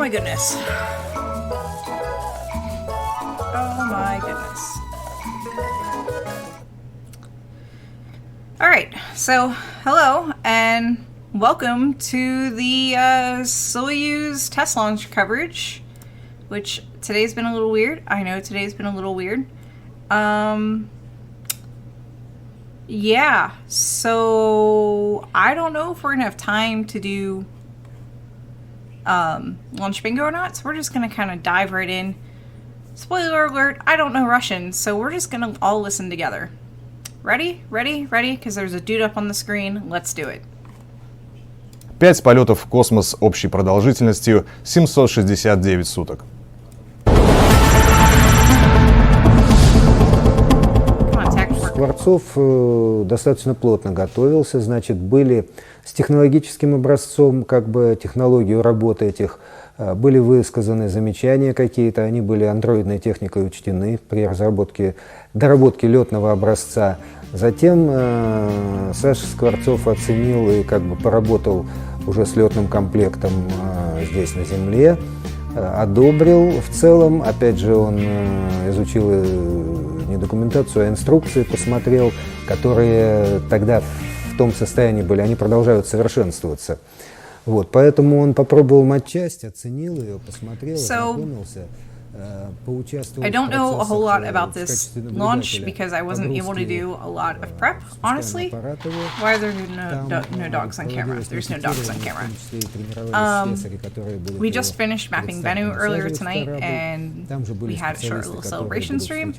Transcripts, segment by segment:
my goodness. Oh my goodness. Alright, so hello and welcome to the Soyuz test launch coverage, which today's been a little weird. I know today's been a little weird. Yeah, so I don't know if we're gonna have time to do launch bingo or not, so we're just gonna kind of dive right in. Spoiler alert, I don't know Russian, so we're just gonna all listen together. Ready? Ready? Ready? Because there's a dude up on the screen. Let's do it. 5 полетов в космос общей продолжительностью 769 суток. Скворцов достаточно плотно готовился, значит, были с технологическим образцом, технологию работы этих, были высказаны замечания какие-то, они были андроидной техникой учтены при доработке летного образца. Затем Саша Скворцов оценил и поработал уже с летным комплектом здесь на Земле, одобрил в целом, опять же он изучил не документацию, а инструкции посмотрел, которые тогда в том состоянии были, они продолжают совершенствоваться. Вот, поэтому он попробовал матчасть, оценил ее, посмотрел, ознакомился. I don't know a whole lot about this launch because I wasn't able to do a lot of prep, honestly. Why are there no dogs on camera? There's no dogs on camera. We just finished mapping Bennu earlier tonight and we had a short little celebration stream.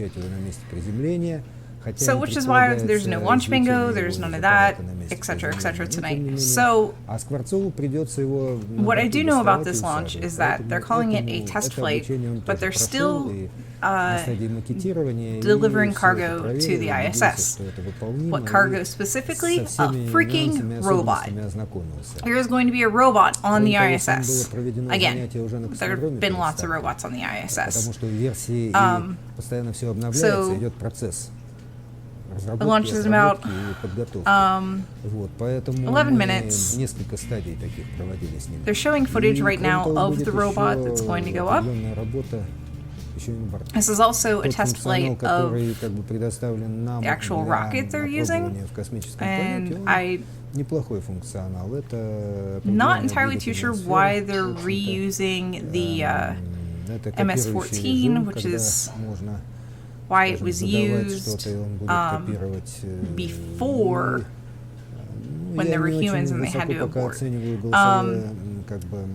So, which is why there's no launch bingo, there's none of that, etc., tonight. So, what I do know about this launch is that they're calling it a test flight, but they're still delivering cargo to the ISS. What cargo specifically? A freaking robot. There is going to be a robot on the ISS. Again, there have been lots of robots on the ISS. The launch is in about 11 minutes. They're showing footage right now of the robot that's going to go up. This is also a test flight of the actual rocket they're using, and I'm not entirely too sure why they're reusing the MS-14, which is why it was used before when there were humans and they had to abort.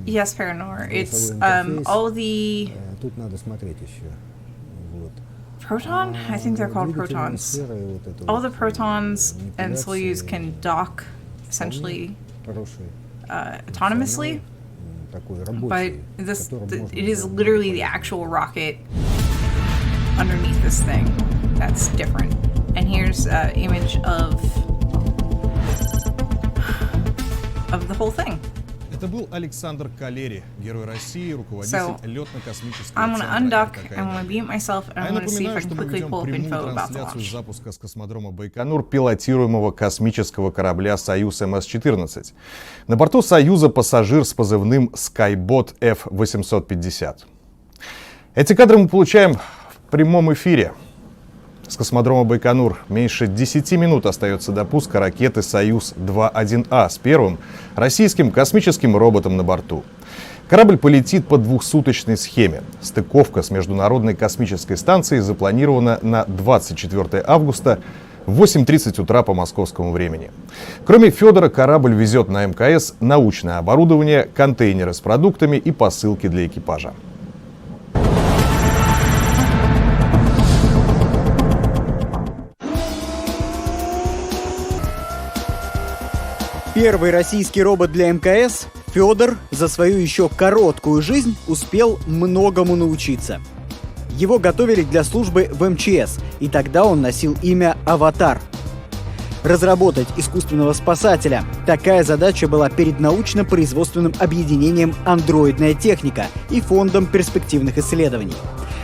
Yes, Paranor. It's all the proton? I think they're called protons. All the protons and Soyuz can dock essentially autonomously, but it is literally the actual rocket underneath this thing that's different. And here's an image of the whole thing. Это был Александр Калери, герой России, руководитель летно-космического I'm going to unduck, I'm going to mute myself, and I'm going to see if I can quickly pull up info about the launch. Запуска с космодрома Байконур пилотируемого космического корабля «Союз МС-14». На борту «Союза» пассажир с позывным Skybot F-850. Эти кадры мы получаем в прямом эфире с космодрома Байконур. Меньше 10 минут остается до пуска ракеты «Союз-2-1А» с первым российским космическим роботом на борту. Корабль полетит по двухсуточной схеме. Стыковка с Международной космической станцией запланирована на 24 августа в 8:30 утра по московскому времени. Кроме Федора, корабль везет на МКС научное оборудование, контейнеры с продуктами и посылки для экипажа. Первый российский робот для МКС, Федор, за свою еще короткую жизнь успел многому научиться. Его готовили для службы в МЧС, и тогда он носил имя «Аватар». Разработать искусственного спасателя – такая задача была перед научно-производственным объединением «Андроидная техника» и Фондом перспективных исследований.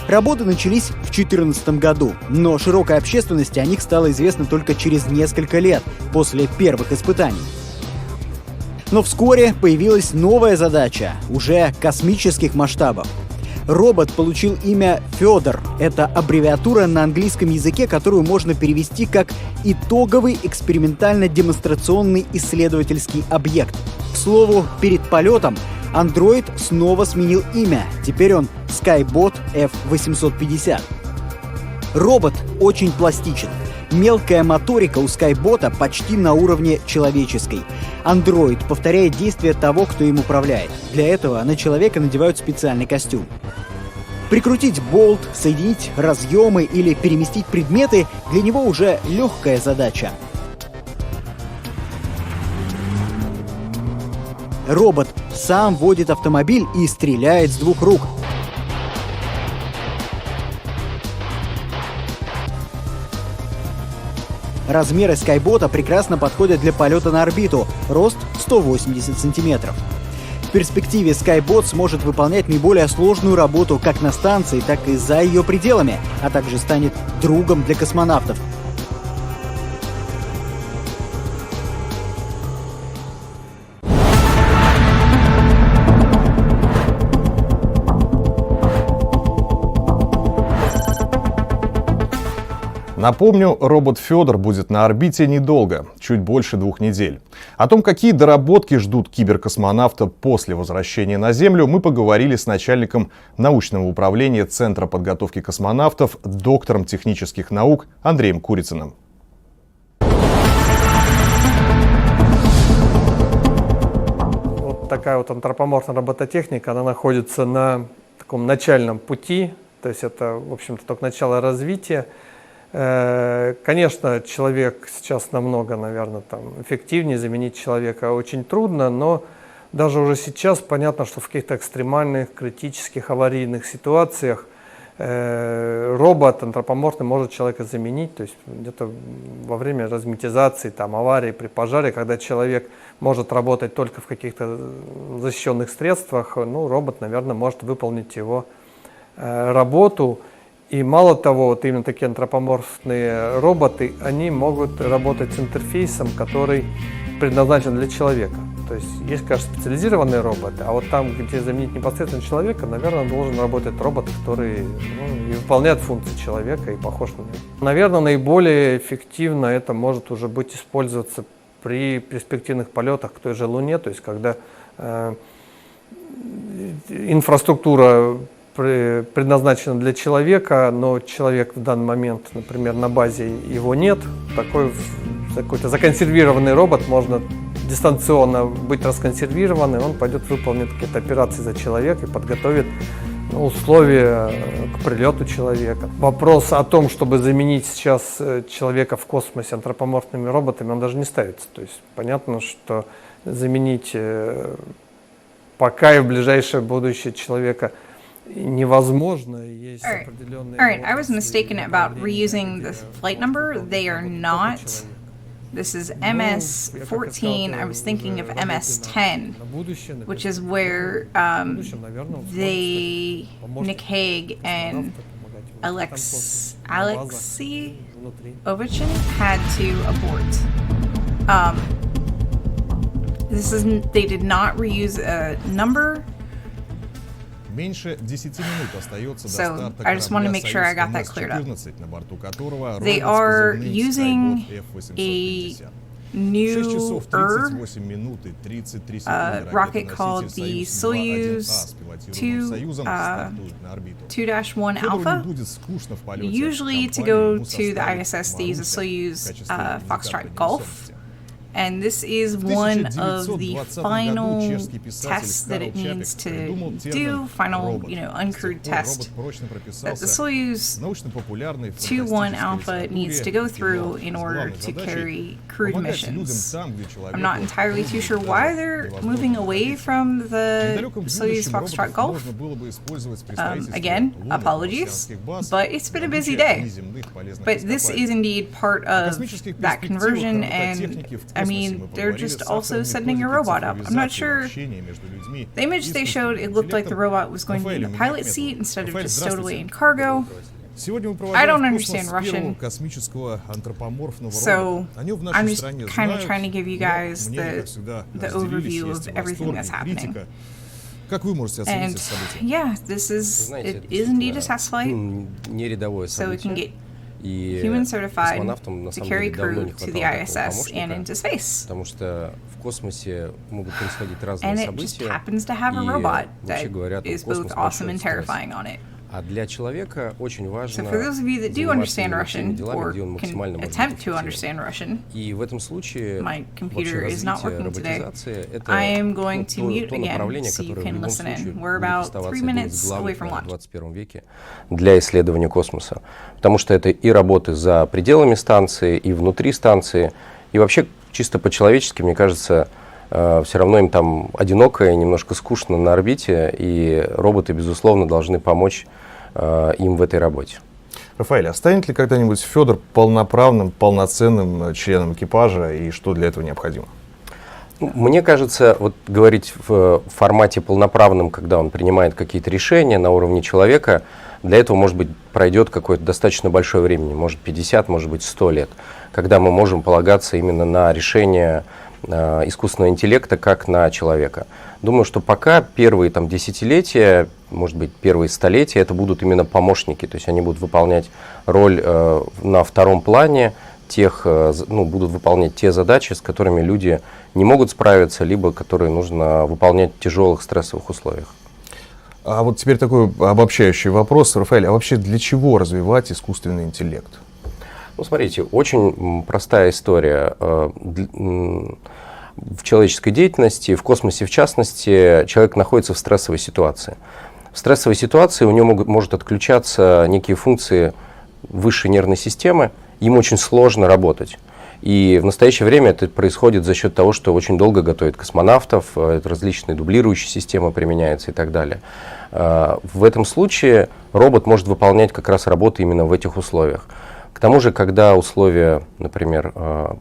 Работы начались в 2014 году, но широкой общественности о них стало известно только через несколько лет после первых испытаний. Но вскоре появилась новая задача, уже космических масштабов. Робот получил имя Федор. Это аббревиатура на английском языке, которую можно перевести как «итоговый экспериментально-демонстрационный исследовательский объект». К слову, перед полетом андроид снова сменил имя. Теперь он Skybot F850. Робот очень пластичен. Мелкая моторика у Скайбота почти на уровне человеческой. Андроид повторяет действия того, кто им управляет. Для этого на человека надевают специальный костюм. Прикрутить болт, соединить разъемы или переместить предметы — для него уже легкая задача. Робот сам водит автомобиль и стреляет с двух рук. Размеры Скайбота прекрасно подходят для полета на орбиту. Рост 180 сантиметров. В перспективе Skybot сможет выполнять наиболее сложную работу как на станции, так и за ее пределами, а также станет другом для космонавтов. Напомню, робот Федор будет на орбите недолго, чуть больше 2 недель. О том, какие доработки ждут киберкосмонавта после возвращения на Землю, мы поговорили с начальником научного управления Центра подготовки космонавтов, доктором технических наук Андреем Курицыным. Вот такая вот антропоморфная робототехника, она находится на таком начальном пути, то есть это, в общем-то, только начало развития. Конечно, человек сейчас намного, наверное, эффективнее, заменить человека очень трудно, но даже уже сейчас понятно, что в каких-то экстремальных, критических, аварийных ситуациях робот антропоморфный может человека заменить, то есть где-то во время разметизации, аварии, при пожаре, когда человек может работать только в каких-то защищенных средствах, робот, наверное, может выполнить его работу. И мало того, вот именно такие антропоморфные роботы, они могут работать с интерфейсом, который предназначен для человека. То есть есть, конечно, специализированные роботы, а вот там, где заменить непосредственно человека, наверное, должен работать робот, который и выполняет функции человека и похож на него. Наверное, наиболее эффективно это может уже быть использоваться при перспективных полетах к той же Луне, то есть когда инфраструктура предназначена для человека, но человек в данный момент, например, на базе его нет. Такой какой-то законсервированный робот можно дистанционно быть расконсервированным, он пойдет выполнить какие-то операции за человека и подготовит условия к прилету человека. Вопрос о том, чтобы заменить сейчас человека в космосе антропоморфными роботами, он даже не ставится. То есть понятно, что заменить пока и в ближайшее будущее человека невозможно. Есть определенные... All right, I was mistaken about reusing the flight number. They are not. This is MS-14. I was thinking of MS-10, which is where Nick Hague and Alexei Ovechkin had to abort. They did not reuse a number. Меньше 10 минут остается до старта I just want to make sure I got that cleared up. They are using a newer rocket called the Soyuz 2-1 Alpha. Usually to go to the ISS, they use a Soyuz Foxtrot Golf. And this is one of the final tests that it needs to do, final, uncrewed test that the Soyuz 2-1 Alpha needs to go through in order to carry crewed missions. I'm not entirely too sure why they're moving away from the Soyuz Foxtrot Golf. Again, apologies, but it's been a busy day. But this is indeed part of that conversion, and I mean, they're just also sending a robot up. I'm not sure. The image they showed, it looked like the robot was going to be in the pilot seat instead of just stowed away in cargo. Сегодня мы I don't провожаем в understand космос первого Russian. космического антропоморфного So робота. О нем в I'm нашей just стране kind of знают, trying to give you guys но мнения, как всегда, the разделились, overview есть of everything восторг that's и happening. критика. Как вы можете оценить And это событие? yeah, this is it is indeed a test flight, не рядовое so we can событие. get И human certified космонавтам на to самом carry деле давно crew не to the хватало такого ISS and помощника, into space. потому что в космосе могут происходить разные And it just события. happens to have a И robot вообще that говоря, там is космос both awesome большой and стресс. terrifying on it. А для человека очень важно So for those of you that do заниматься understand именно теми Russian делами, or где он максимально can может быть attempt to эффективен. understand Russian, И в этом случае my вообще computer is not развитие working today. роботизации — это I am going to mute то again направление, so you которое в can любом listen случае in. We're будет about оставаться 3 одним minutes из away главных, from наверное, в lunch. 21 веке для исследования космоса. Потому что это и работы за пределами станции, и внутри станции, и вообще чисто по-человечески, мне кажется, все равно им там одиноко и немножко скучно на орбите, и роботы, безусловно, должны помочь им в этой работе. Рафаэль, а станет ли когда-нибудь Федор полноправным, полноценным членом экипажа, и что для этого необходимо? Мне кажется, вот говорить в формате полноправном, когда он принимает какие-то решения на уровне человека, для этого, может быть, пройдет какое-то достаточно большое время, может 50, может быть 100 лет, когда мы можем полагаться именно на решение искусственного интеллекта как на человека. Думаю, что пока первые там, десятилетия, может быть, первые столетия, это будут именно помощники, то есть они будут выполнять роль на втором плане, будут выполнять те задачи, с которыми люди не могут справиться, либо которые нужно выполнять в тяжелых стрессовых условиях. А вот теперь такой обобщающий вопрос, Рафаэль, а вообще для чего развивать искусственный интеллект? Ну, смотрите, очень простая история. В человеческой деятельности, в космосе в частности, человек находится в стрессовой ситуации. В стрессовой ситуации у него может отключаться некие функции высшей нервной системы, им очень сложно работать. И в настоящее время это происходит за счет того, что очень долго готовят космонавтов, различные дублирующие системы применяются и так далее. В этом случае робот может выполнять как раз работы именно в этих условиях. К тому же, когда условия, например,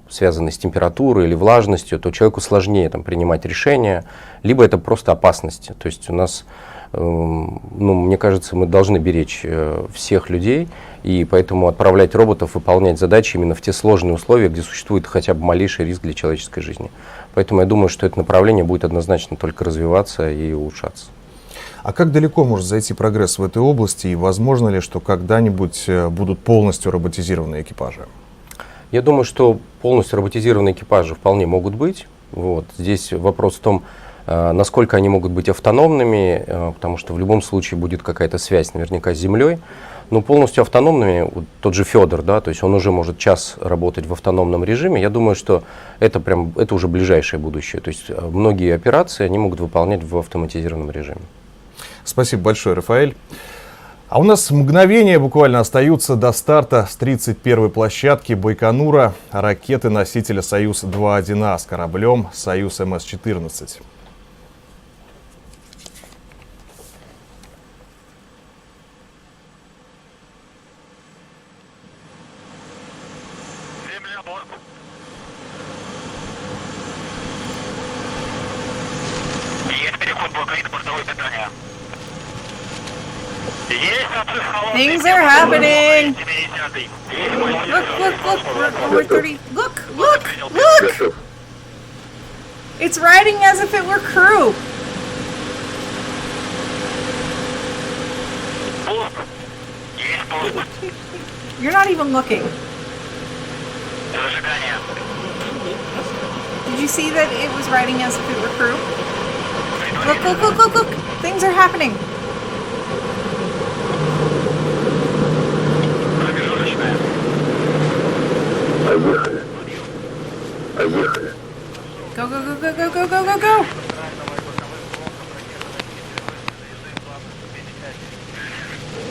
связаны с температурой или влажностью, то человеку сложнее там, принимать решения, либо это просто опасность. То есть у нас, мне кажется, мы должны беречь всех людей, и поэтому отправлять роботов выполнять задачи именно в те сложные условия, где существует хотя бы малейший риск для человеческой жизни. Поэтому я думаю, что это направление будет однозначно только развиваться и улучшаться. А как далеко может зайти прогресс в этой области, и возможно ли, что когда-нибудь будут полностью роботизированные экипажи? Я думаю, что полностью роботизированные экипажи вполне могут быть. Вот. Здесь вопрос в том, насколько они могут быть автономными, потому что в любом случае будет какая-то связь наверняка с Землей. Но полностью автономными, вот тот же Федор, да, то есть он уже может час работать в автономном режиме. Я думаю, что это уже ближайшее будущее. То есть многие операции они могут выполнять в автоматизированном режиме. Спасибо большое, Рафаэль. А у нас мгновения буквально остаются до старта с 31-й площадки Байконура ракеты-носителя «Союз-2.1А» с кораблем «Союз МС-14». Things are happening. Look, we're 30. Look. It's riding as if it were crew. You're not even looking. Did you see that it was riding as if it were crew? Look. Things are happening. Поехали. Go.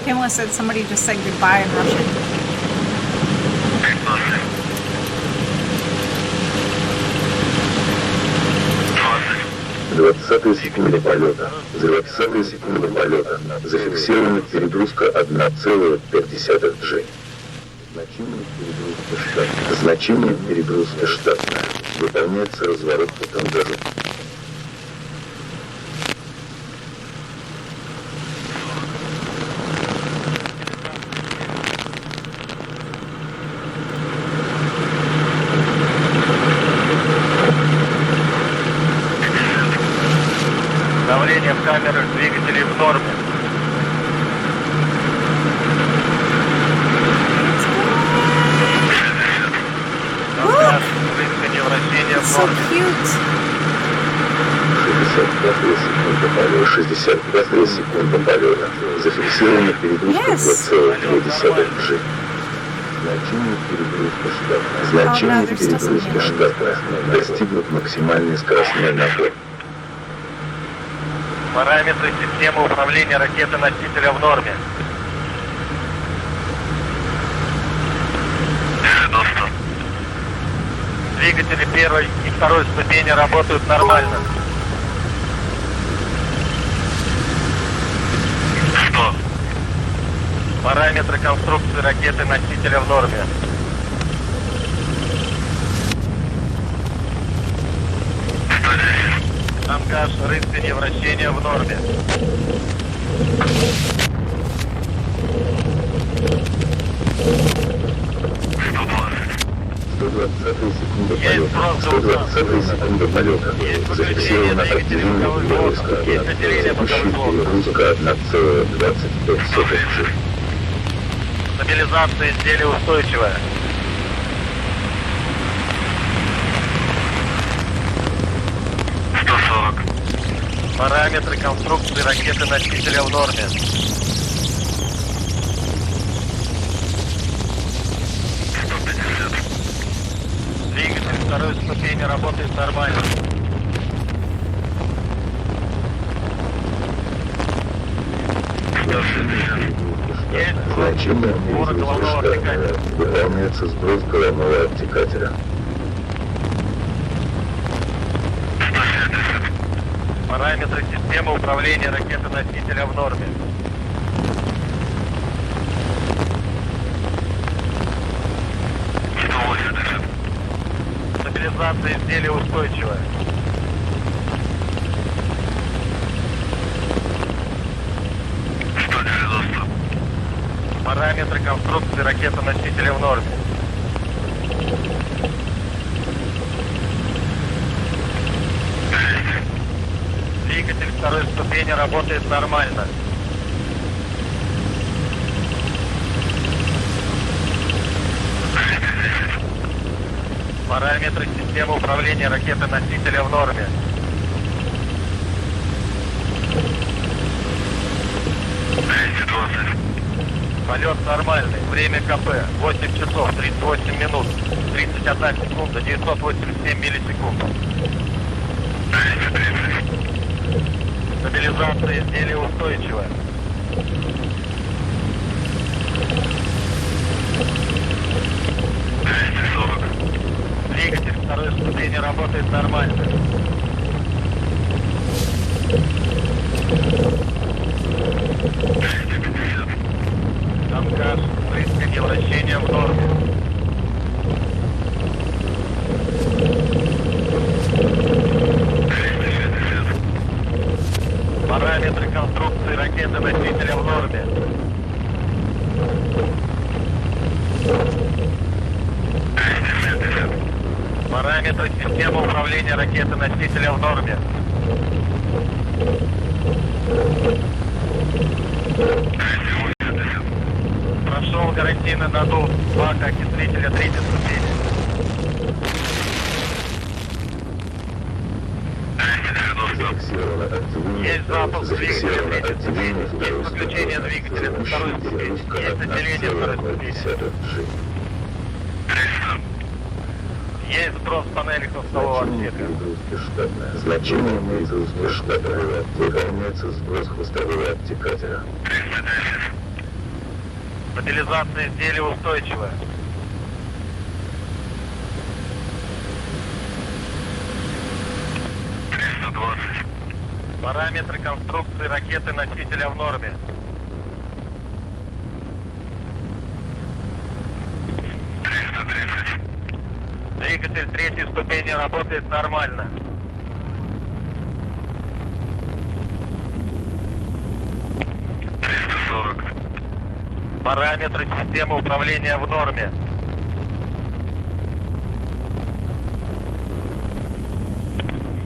Pamela said somebody just said goodbye in Russian. Двадцатая секунда полета. За 20-ю секунду полета зафиксирована перегрузка 1,5 G. Значение перегрузка штатное. Выполняется разворот по тандему. Давление в камерах двигателей в норме. Контакт, рысканье, вращение в So норме. cute. 62 секунды полета. Зафиксирована перегрузка Yes. 2,2 G. Значение перегрузки штатное. Достигнут максимальный скоростной напор. Параметры системы управления ракеты-носителя в норме. 90. Двигатели первой и второй ступени работают нормально. 100. Параметры конструкции ракеты-носителя в норме. 110. Ангаж, рысканье, вращение в норме. 120 секунды полета. 120 секунды полета. Зафиксировано отделение перегрузка. Текущая перегрузка 1,25 G. Стабилизация изделия устойчивая. 140. Параметры конструкции ракеты-носителя в норме. 150. Двигатель второй ступени работает нормально. 160. Есть Значение город головного обтекателя. выполняется сброс головного обтекателя. 170. Параметры системы управления ракеты-носителя в норме. 180. Стабилизация изделия устойчивая. 190. Параметры конструкции ракеты-носителя в норме. 200. Двигатель второй ступени работает нормально. 210. Параметры системы управления ракеты-носителя в норме. 220. Полет нормальный. Время КП 8 часов 38 минут 31 секунда 987 миллисекунд. 230. Стабилизация изделия устойчивая. 240. Двигатель второй ступени работает нормально. 250. Ангаж, рысканье, вращение в норме. 260. Параметры конструкции ракеты-носителя в норме. 270. Параметры системы управления ракеты-носителя в норме. 280. Прошел гарантийный надув бака окислителя третьей ступени. 290. Есть запуск двигателя третьей ступени. Есть подключение двигателя на второй ступени. Есть отделение второй ступени. 300. Есть сброс панели хвостового отсека. Значение перегрузки штатное. Выполняется сброс хвостового обтекателя. 310. Стабилизация изделия устойчивая. 320. Параметры конструкции ракеты-носителя в норме. 330. Двигатель третьей ступени работает нормально. 340. Параметры системы управления в норме.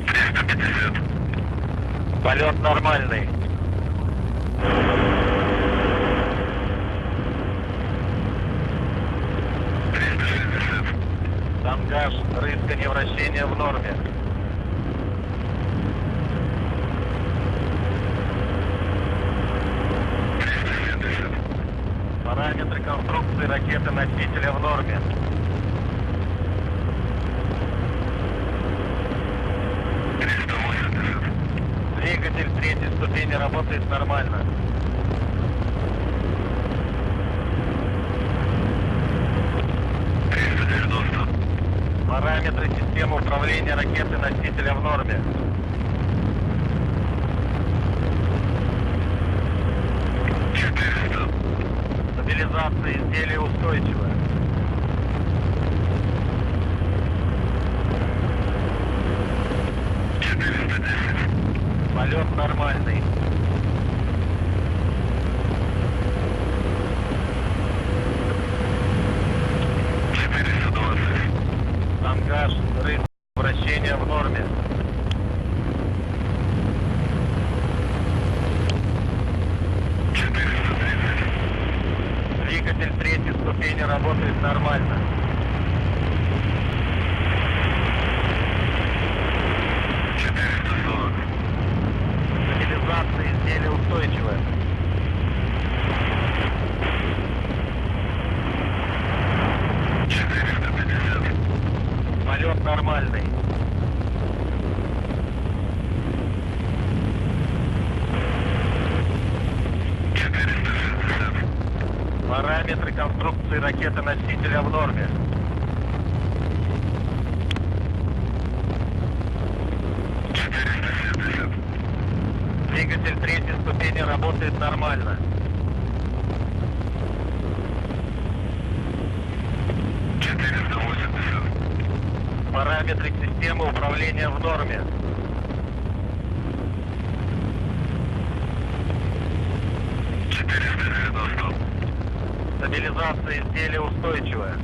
350. Полет нормальный. Тангаж, рысканье, вращение в норме. Параметры конструкции ракеты-носителя в норме. Двигатель третьей ступени работает нормально. Параметры системы управления ракеты-носителя в норме. Стабилизация изделия устойчивая. Полет нормальный. Тангаж, рысь, вращение в норме. Двигатель третьей ступени работает нормально. Стабилизация изделия устойчивая. Полет нормальный. Параметры конструкции ракеты-носителя в норме. Двигатель третьей ступени работает нормально. Параметры системы управления в норме. Стабилизация изделия устойчивая.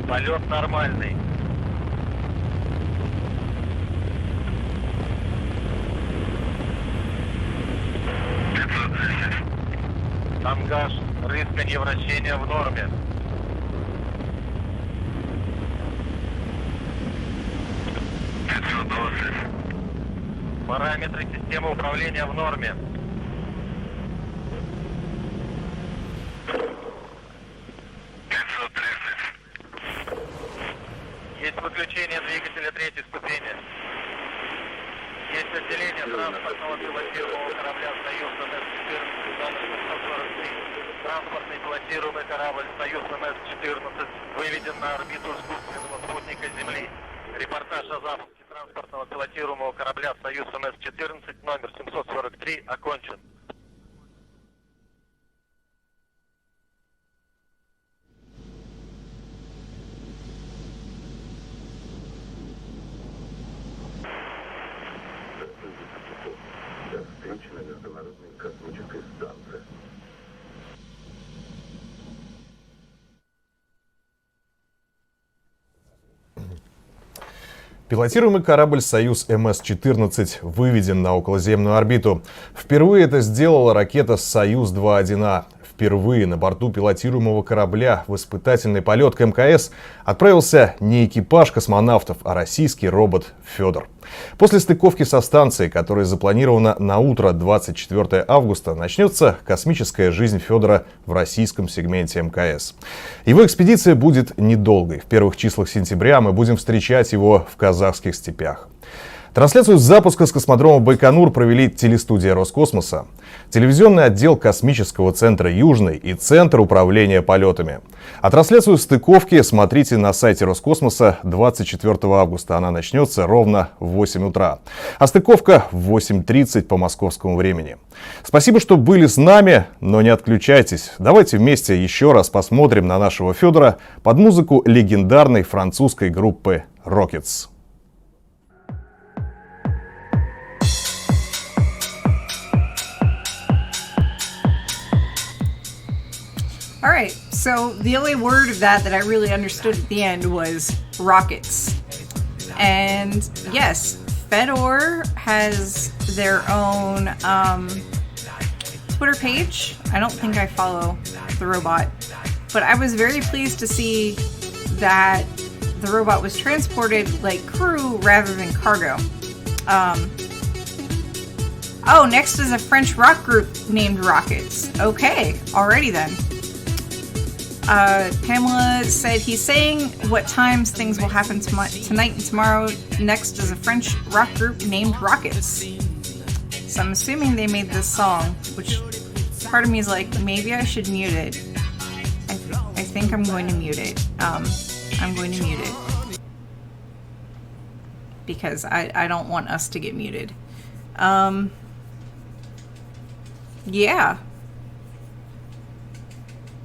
Полет нормальный. Тангаж, рысканье, вращение в норме. Параметры системы управления в норме. Есть выключение двигателя третьей ступени. Есть отделение транспортного пилотируемого корабля «Союз МС-14» номер 743. Транспортный пилотируемый корабль «Союз МС-14» выведен на орбиту искусственного спутника Земли. Репортаж о запуске транспортного пилотируемого корабля «Союз МС-14» номер 743 окончен. До встречи на Международной космической станции. Пилотируемый корабль «Союз МС-14» выведен на околоземную орбиту. Впервые это сделала ракета «Союз-2-1А». Впервые на борту пилотируемого корабля в испытательный полет к МКС отправился не экипаж космонавтов, а российский робот «Федор». После стыковки со станцией, которая запланирована на утро 24 августа, начнется космическая жизнь Федора в российском сегменте МКС. Его экспедиция будет недолгой. В первых числах сентября мы будем встречать его в казахских степях. Трансляцию запуска с космодрома Байконур провели телестудия Роскосмоса, телевизионный отдел Космического центра Южный и Центр управления полетами. А трансляцию стыковки смотрите на сайте Роскосмоса 24 августа. Она начнется ровно в 8 утра. А стыковка в 8:30 по московскому времени. Спасибо, что были с нами, но не отключайтесь. Давайте вместе еще раз посмотрим на нашего Федора под музыку легендарной французской группы Rockets. All right, so the only word of that I really understood at the end was rockets. And yes, Fedor has their own Twitter page. I don't think I follow the robot, but I was very pleased to see that the robot was transported like crew rather than cargo. Oh, next is a French rock group named Rockets. Okay, alrighty then. Pamela said he's saying what times things will happen tonight and tomorrow. Next is a French rock group named Rockets. So I'm assuming they made this song, which part of me is like, maybe I should mute it. I think I'm going to mute it. I'm going to mute it. Because I don't want us to get muted. Yeah.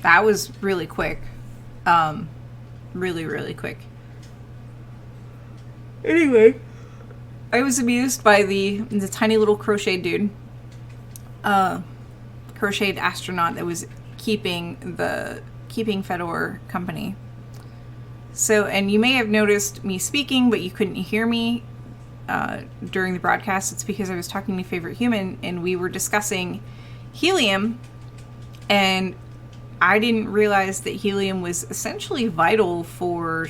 That was really quick. Really, really quick. Anyway, I was amused by the tiny little crocheted dude. Crocheted astronaut that was keeping Fedor company. So, and you may have noticed me speaking, but you couldn't hear me during the broadcast. It's because I was talking to Favorite Human, and we were discussing helium, and I didn't realize that helium was essentially vital for,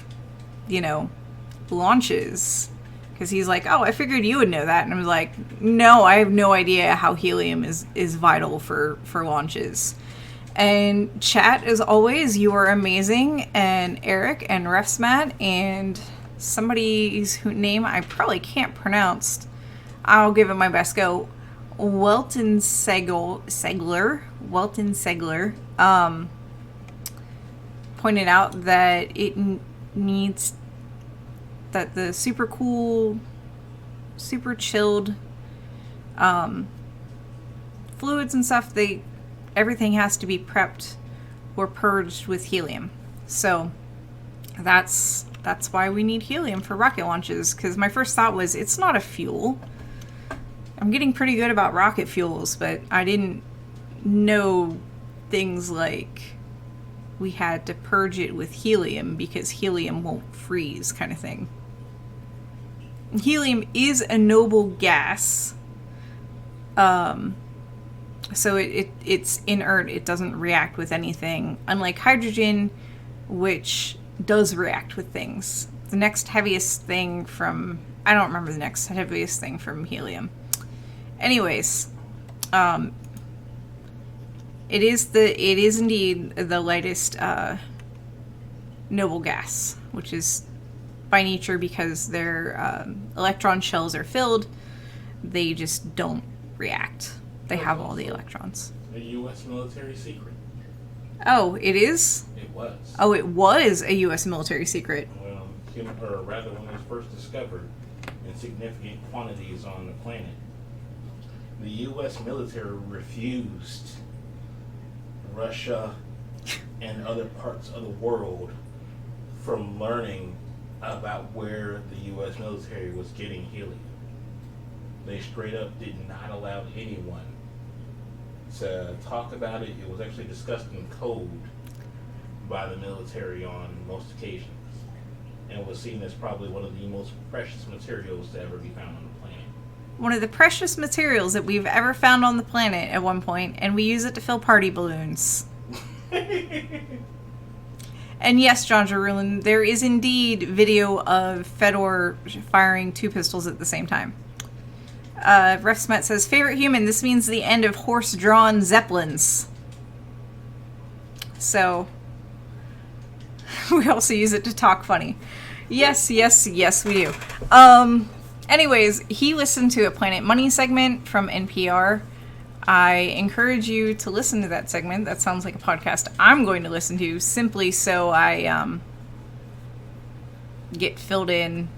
launches. Because he's like, oh, I figured you would know that. And I was like, no, I have no idea how helium is vital for launches. And chat, as always, you are amazing. And Eric and Refsmat and somebody's name I probably can't pronounce. I'll give it my best go. Welton Segler pointed out that it needs that the super cool, super chilled fluids and stuff, everything has to be prepped or purged with helium. So that's why we need helium for rocket launches, because my first thought was it's not a fuel. I'm getting pretty good about rocket fuels, but I didn't know things like we had to purge it with helium because helium won't freeze, kind of thing. Helium is a noble gas, so it's inert. It doesn't react with anything, unlike hydrogen, which does react with things. The next heaviest thing from, I don't remember the next heaviest thing from helium. Anyways, it is indeed the lightest noble gas, which is by nature because their electron shells are filled. They just don't react. They have all the electrons. A U.S. military secret. Oh, it is? It was. Oh, it was a U.S. military secret. Well, or rather, when it was first discovered in significant quantities on the planet, the U.S. military refused Russia and other parts of the world from learning about where the U.S. military was getting helium. They straight up did not allow anyone to talk about it. It was actually discussed in code by the military on most occasions, and was seen as probably one of the most precious materials to ever be found on the planet. One of the precious materials that we've ever found on the planet at one point, and we use it to fill party balloons. And yes, John Jerulin, there is indeed video of Fedor firing two pistols at the same time. Refsmet says, favorite human, this means the end of horse-drawn zeppelins. So, we also use it to talk funny. Yes, we do. Anyways, he listened to a Planet Money segment from NPR. I encourage you to listen to that segment. That sounds like a podcast I'm going to listen to, simply so I get filled in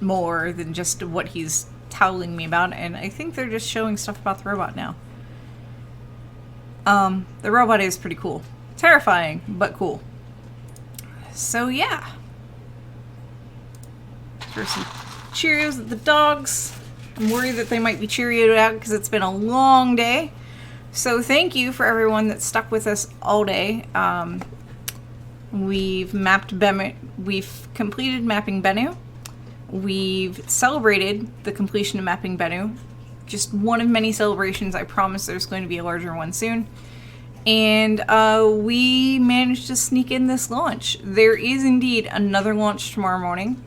more than just what he's telling me about. And I think they're just showing stuff about the robot now. The robot is pretty cool. Terrifying, but cool. So yeah. For some Cheerios at the dogs. I'm worried that they might be Cheerioed out because it's been a long day. So thank you for everyone that stuck with us all day. We've completed mapping Bennu. We've celebrated the completion of mapping Bennu. Just one of many celebrations. I promise there's going to be a larger one soon. And we managed to sneak in this launch. There is indeed another launch tomorrow morning.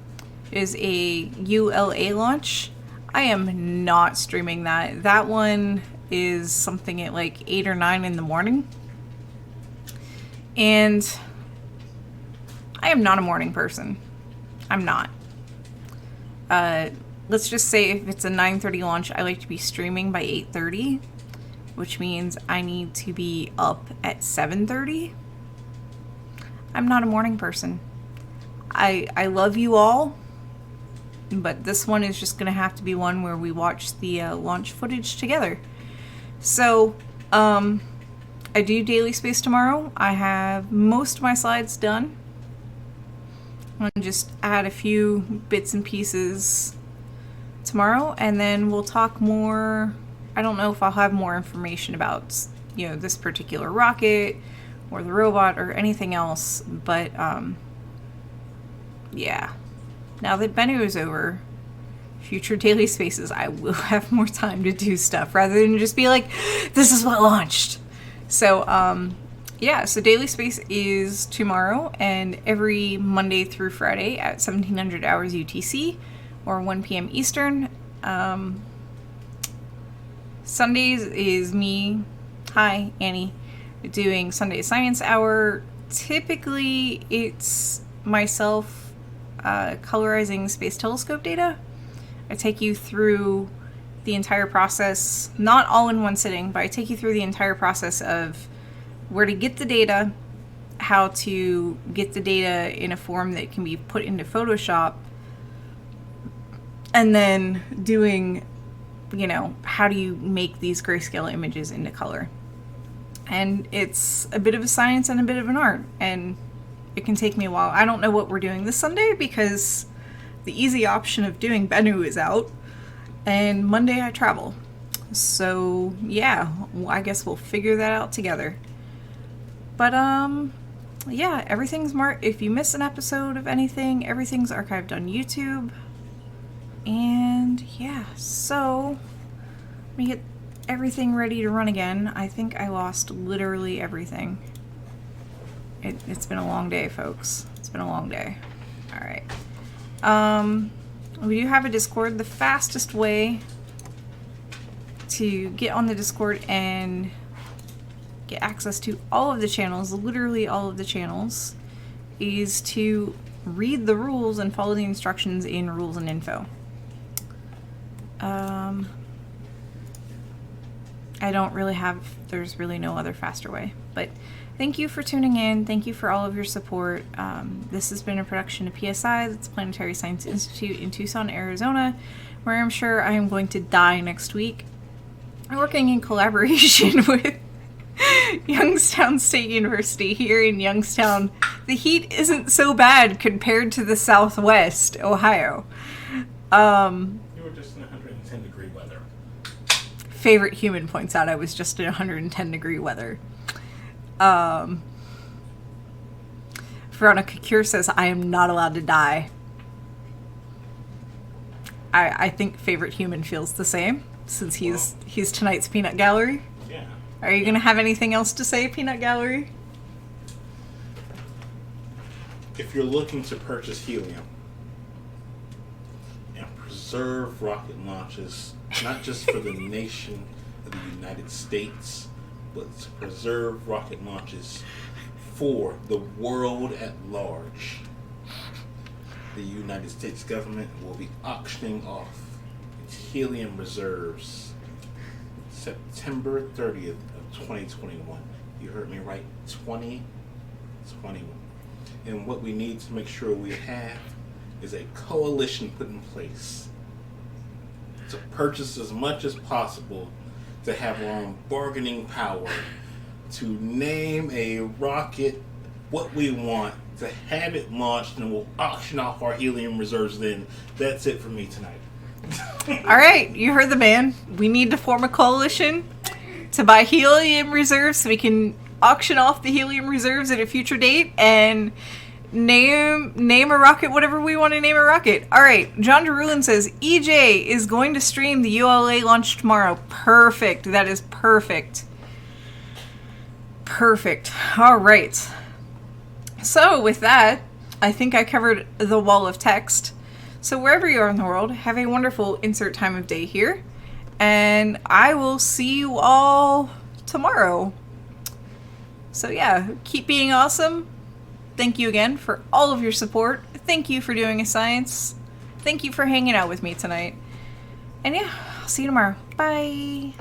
It is a ULA launch. I am not streaming that. That one is something at like 8 or 9 in the morning. And I am not a morning person. I'm not. Let's just say if it's a 9:30 launch, I like to be streaming by 8:30, which means I need to be up at 7:30. I'm not a morning person. I love you all, but this one is just gonna have to be one where we watch the launch footage together. So, I do Daily Space tomorrow. I have most of my slides done. I'm gonna just add a few bits and pieces tomorrow, and then we'll talk more. I don't know if I'll have more information about, you know, this particular rocket or the robot or anything else, but yeah. Now that Bennu is over, future Daily Spaces, I will have more time to do stuff rather than just be like, this is what launched. So, yeah, so Daily Space is tomorrow and every Monday through Friday at 1700 hours UTC or 1 p.m. Eastern. Sundays is me, hi, Annie, doing Sunday Science Hour. Typically, it's myself colorizing space telescope data. I take you through the entire process, not all in one sitting, but I take you through the entire process of where to get the data, how to get the data in a form that can be put into Photoshop, and then doing, you know, how do you make these grayscale images into color. And it's a bit of a science and a bit of an art, and it can take me a while. I don't know what we're doing this Sunday because the easy option of doing Bennu is out, and Monday I travel. So yeah, I guess we'll figure that out together. But yeah, everything's marked. If you miss an episode of anything, everything's archived on YouTube. And yeah, so let me get everything ready to run again. I think I lost literally everything. It's been a long day, folks. It's been a long day. All right. We do have a Discord. The fastest way to get on the Discord and get access to all of the channels, literally all of the channels, is to read the rules and follow the instructions in rules and info. I don't really have, there's really no other faster way, but thank you for tuning in. Thank you for all of your support. This has been a production of PSI, that's Planetary Science Institute in Tucson, Arizona, where I'm sure I am going to die next week. I'm working in collaboration with Youngstown State University here in Youngstown. The heat isn't so bad compared to the Southwest, Ohio. You were just in 110 degree weather. Favorite Human points out I was just in 110 degree weather. Veronica Cure says I am not allowed to die. I think Favorite Human feels the same since he's tonight's Peanut Gallery. Yeah. Are you gonna have anything else to say, Peanut Gallery? If you're looking to purchase helium and preserve rocket launches, not just for the nation of the United States, but to preserve rocket launches for the world at large, the United States government will be auctioning off its helium reserves September 30th of 2021. You heard me right, 2021. And what we need to make sure we have is a coalition put in place to purchase as much as possible, to have our own bargaining power, to name a rocket what we want, to have it launched, and we'll auction off our helium reserves then. That's it for me tonight. All right, you heard the man. We need to form a coalition. to buy helium reserves so we can auction off the helium reserves at a future date and name a rocket whatever we want to name a rocket. All right, John Derulin says EJ is going to stream the ULA launch tomorrow. Perfect. That is perfect. Perfect. All right. So with that, I think I covered the wall of text. So wherever you are in the world, have a wonderful insert time of day here. And I will see you all tomorrow. So yeah, keep being awesome. Thank you again for all of your support. Thank you for doing a science. Thank you for hanging out with me tonight. And yeah, I'll see you tomorrow. Bye.